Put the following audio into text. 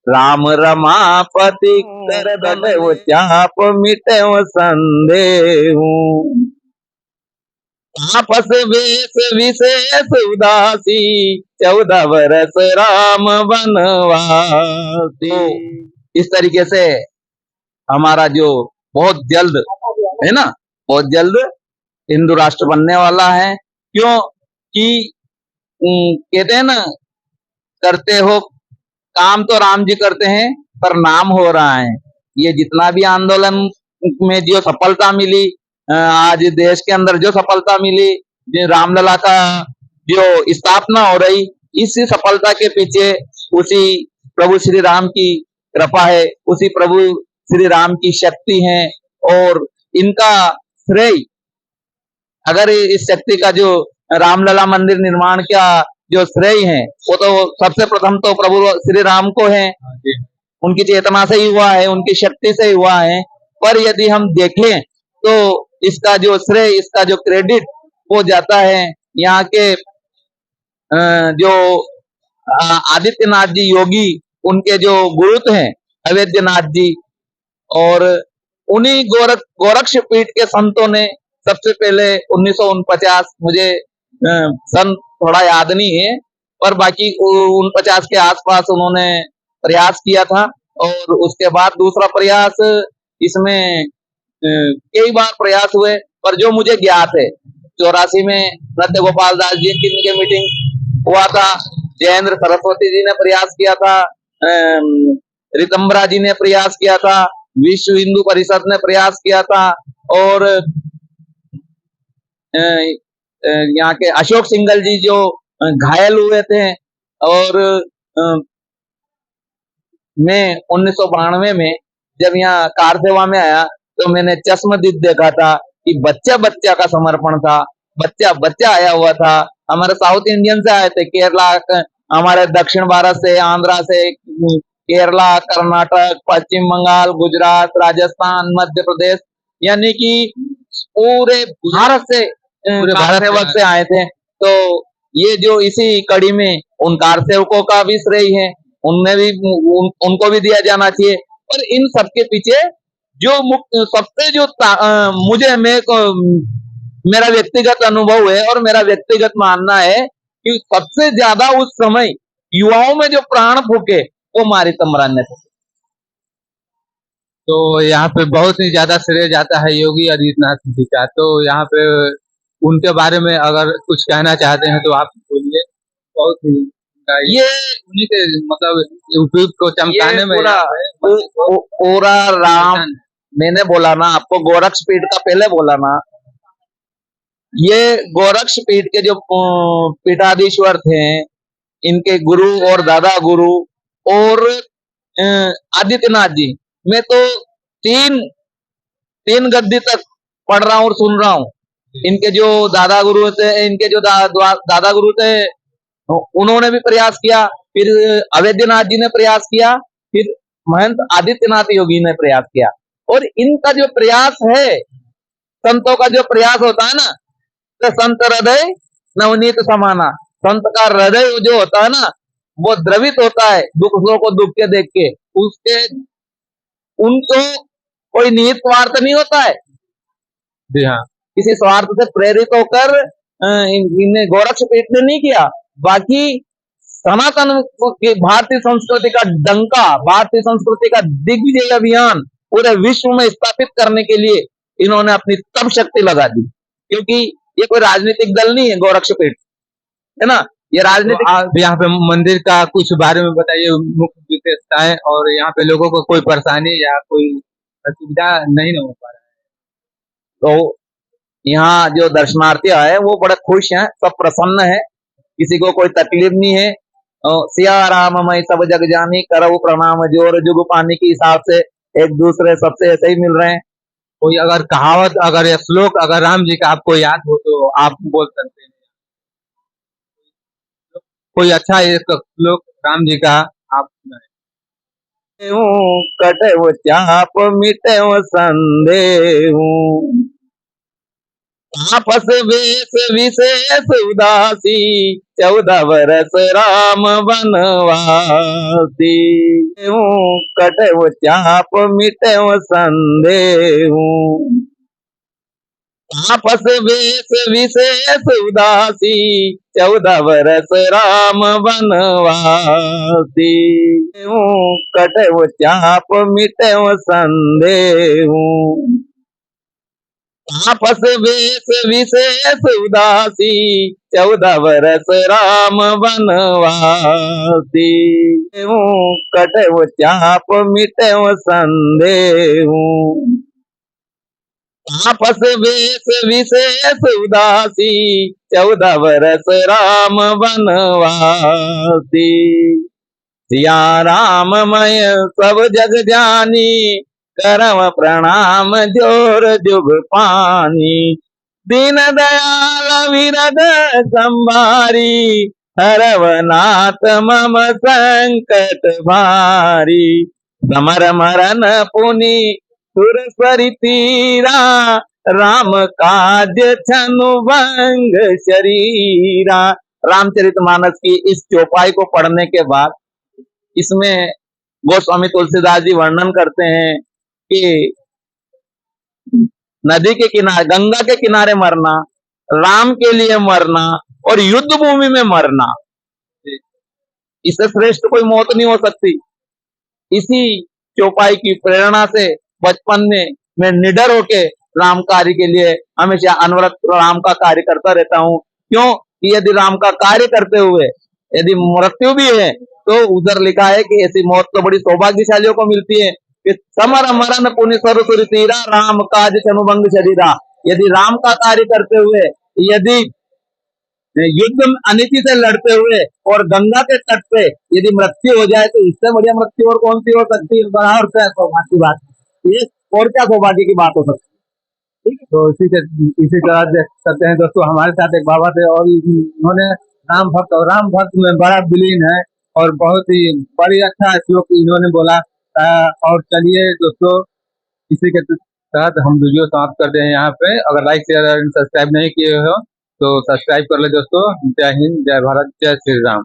राम रमापति कर दलव चाप मिटव संदेहु। आपस वेश विशेष उदासी 14 वर्ष राम वनवासी। इस तरीके से हमारा जो बहुत जल्द है ना, बहुत जल्द हिंदू राष्ट्र बनने वाला है। क्यों कि कहते हैं ना, करते हो काम तो राम जी करते हैं पर नाम हो रहा है। ये जितना भी आंदोलन में जो सफलता मिली, आज देश के अंदर जो सफलता मिली, जो रामलला का जो स्थापना हो रही, इसी सफलता के पीछे उसी प्रभु श्री राम की कृपा है, उसी प्रभु श्री राम की शक्ति है। और इनका श्रेय, अगर इस शक्ति का जो रामलला मंदिर निर्माण का जो श्रेय है, वो तो सबसे प्रथम तो प्रभु श्री राम को है। उनकी चेतना से ही हुआ है, उनकी शक्ति से ही हुआ है। पर यदि हम देखें तो इसका जो श्रेय, इसका जो क्रेडिट वो जाता है यहाँ के जो आदित्यनाथ जी योगी, उनके जो गुरुत हैं अवैधनाथ जी, और उन्हीं गोरक्ष पीठ के संतों ने सबसे पहले 1949, मुझे सन थोड़ा याद नहीं है, पर बाकी 49 के आसपास उन्होंने प्रयास किया था। और उसके बाद दूसरा प्रयास, इसमें कई बार प्रयास हुए, पर जो मुझे ज्ञात है 84 में नृत्य गोपाल दास जी की मीटिंग हुआ था, जयेंद्र सरस्वती जी ने प्रयास किया था, रितंबरा जी ने प्रयास किया था, विश्व हिंदू परिषद ने प्रयास किया था, और यहाँ के अशोक सिंघल जी जो घायल हुए थे। और मैं 1992 में जब यहाँ कार सेवा में आया तो मैंने चश्मदीद देखा था कि बच्चा बच्चा का समर्पण था, बच्चा बच्चा आया हुआ था। हमारे साउथ इंडियन से आए थे, केरला, हमारे दक्षिण भारत से, आंध्रा से, केरला, कर्नाटक, पश्चिम बंगाल, गुजरात, राजस्थान, मध्य प्रदेश, यानी कि पूरे भारत से कार सेवक से आए थे। तो ये जो इसी कड़ी में उन कार सेवकों का भी श्रेय है, उनमें भी उनको भी दिया जाना चाहिए। और इन सबके पीछे जो सबसे जो मुझे मेरा व्यक्तिगत अनुभव है और मेरा व्यक्तिगत मानना है कि सबसे ज्यादा उस समय युवाओं में जो प्राण फूके वो मारितम रान ने थे। तो यहाँ पे बहुत ही ज्यादा श्रेय जाता है योगी आदित्यनाथ जी का। तो यहाँ पे उनके बारे में अगर कुछ कहना चाहते हैं तो आप बोलिए। बहुत ही ये उन्हीं के मतलब उपयुक्त को चमकाने में पूरा राम, मैंने बोला ना आपको, गोरक्ष पीठ का पहले बोला ना, ये गोरक्ष पीठ के जो पीठाधीश्वर थे, इनके गुरु और दादा गुरु और आदित्यनाथ जी, मैं तो तीन गद्दी तक पढ़ रहा हूँ और सुन रहा हूँ। इनके जो दादा गुरु थे, इनके जो दादा गुरु थे, उन्होंने भी प्रयास किया, फिर अवैधनाथ जी ने प्रयास किया, फिर महंत आदित्यनाथ योगी ने प्रयास किया। और इनका जो प्रयास है, संतों का जो प्रयास होता है ना, तो संत हृदय नवनीत समाना, संत का हृदय जो होता है ना, वो द्रवित होता है दुखों को दुख के देख के। उसके उनको कोई निहित स्वार्थ नहीं होता है। जी हाँ, किसी स्वार्थ से प्रेरित होकर इन्हें गोरक्ष पीठ ने नहीं किया। बाकी सनातन भारतीय संस्कृति का डंका, भारतीय संस्कृति का दिग्विजय अभियान पूरे विश्व में स्थापित करने के लिए इन्होंने अपनी तब शक्ति लगा दी। क्योंकि ये कोई राजनीतिक दल नहीं है गोरक्ष पीठ, है ना, ये राजनीतिक। तो आप यहाँ पे मंदिर का कुछ बारे में बताइए, मुख्य विशेषताएं, और यहाँ पे लोगों को कोई परेशानी या कोई असुविधा नहीं ना हो पा रहा है। तो यहाँ जो दर्शनार्थी आए वो बड़े खुश हैं, सब प्रसन्न है, किसी को कोई तकलीफ नहीं है। सिया राम मैं सब जग जानी, करऊ प्रणाम जोर जुग पानी के हिसाब से एक दूसरे सबसे ऐसे ही मिल रहे हैं। कोई अगर कहावत, अगर या श्लोक अगर राम जी का आपको याद हो तो आप बोल सकते हैं। कोई अच्छा एक श्लोक राम जी का आप सुनाए। कटव चाप मिटव संदेहू, आपस वेश विशेष उदासी 14 वर्ष राम बनवासी। कटव चाप मिटव संदेह आपस वेश विशेष उदासी 14 वर्ष राम बनवासी। कटव चाप मिटव संदेह आपस वेश विशेष उदासी 14 वर्ष राम बनवासी। कटव चाप मिटव संदेह आपस वेश विशेष उदासी 14 वर्ष राम बनवासी। सिया राममय सब जग जानी करम प्रणाम जोर जुग पानी। दीन दयाल विरद संभारी हरवनाथ मम संकट भारी। समर मरण पुनि सुरस्वरी तीरा राम काज छनु भंग शरीरा। रामचरितमानस की इस चौपाई को पढ़ने के बाद इसमें गोस्वामी तुलसीदास जी वर्णन करते हैं कि नदी के किनारे गंगा के किनारे मरना, राम के लिए मरना और युद्ध भूमि में मरना, इससे श्रेष्ठ कोई मौत नहीं हो सकती। इसी चौपाई की प्रेरणा से बचपन में मैं निडर होके राम कार्य के लिए हमेशा अनवरत राम का कार्य करता रहता हूँ। क्यों कि यदि राम का कार्य करते हुए यदि मृत्यु भी है तो उधर लिखा है कि ऐसी मौत तो बड़ी सौभाग्यशालियों को मिलती है कि समर मरण पुण्य सरसुर तीरा राम काज चनुभंग शरीरा। यदि राम का कार्य करते हुए यदि युद्ध अनिति से लड़ते हुए और गंगा के तट पे यदि मृत्यु हो जाए तो इससे बढ़िया मृत्यु और कौन सी हो सकती है। बराबर से सौभाग्य की बात, ये और क्या सौभाग्य की बात हो सकती है। ठीक है, तो इसी तरह देख सकते हैं दोस्तों, हमारे साथ एक बाबा थे और इन्होंने राम भक्त में बड़ा विलीन है और बहुत ही बड़ी अच्छा श्लोक इन्होंने बोला। और चलिए दोस्तों, इसी के तहत हम वीडियो समाप्त करते हैं यहाँ पे। अगर लाइक शेयर और सब्सक्राइब नहीं किए हो तो सब्सक्राइब कर ले दोस्तों। जय हिंद, जय भारत, जय श्री राम।